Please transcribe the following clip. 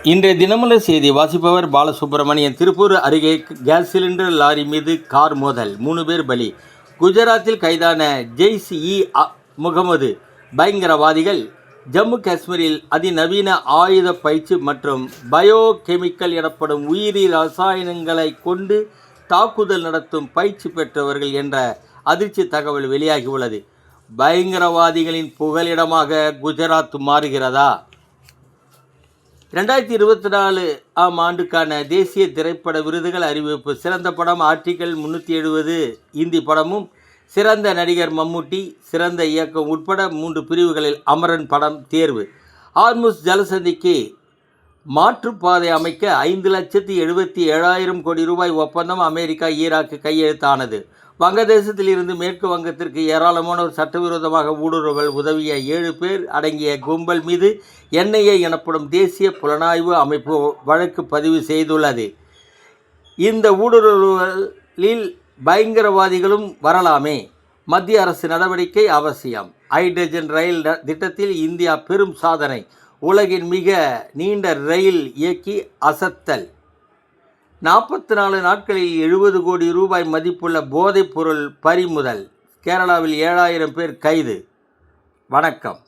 இன்றைய தினமலர் செய்தி வாசிப்பவர் பாலசுப்ரமணியன். திருப்பூர் அருகே கேஸ் சிலிண்டர் லாரி மீது கார் மோதல், 3 பேர் பலி. குஜராத்தில் கைதான ஜெய்ஷ்-இ முகமது பயங்கரவாதிகள் ஜம்மு காஷ்மீரில் அதிநவீன ஆயுத பயிற்சி மற்றும் பயோ கெமிக்கல் எனப்படும் உயிரி ரசாயனங்களை கொண்டு தாக்குதல் நடத்தும் பயிற்சி பெற்றவர்கள் என்ற அதிர்ச்சி தகவல் வெளியாகியுள்ளது. பயங்கரவாதிகளின் புகலிடமாக குஜராத் மாறுகிறதா? 2024 ஆண்டுக்கான தேசிய திரைப்பட விருதுகள் அறிவிப்பு. சிறந்த படம் ஆர்டிகல் 370 இந்தி படமும், சிறந்த நடிகர் மம்முட்டி, சிறந்த இயக்கம் உட்பட 3 பிரிவுகளில் அமரன் படம் தேர்வு. ஹார்முஸ் ஜலசந்திக்கு மாற்றுப்பாதை அமைக்க 5,77,000 கோடி ரூபாய் ஒப்பந்தம் அமெரிக்கா ஈராக்கு கையெழுத்தானது. வங்கதேசத்தில் இருந்து மேற்கு வங்கத்திற்கு ஏராளமானோர் சட்டவிரோதமாக ஊடுருவல் உதவிய 7 பேர் அடங்கிய கும்பல் மீது NIA எனப்படும் தேசிய புலனாய்வு அமைப்பு வழக்கு பதிவு செய்துள்ளது. இந்த ஊடுருவலில் பயங்கரவாதிகளும் வரலாமே. மத்திய அரசு நடவடிக்கை அவசியம். ஹைட்ரஜன் ரயில் திட்டத்தில் இந்தியா பெரும் சாதனை. உலகின் மிக நீண்ட ரயில் இயக்கி அசத்தல். 44 நாட்களில் 70 கோடி ரூபாய் மதிப்புள்ள போதைப் பொருள் பறிமுதல். கேரளாவில் 7,000 பேர் கைது. வணக்கம்.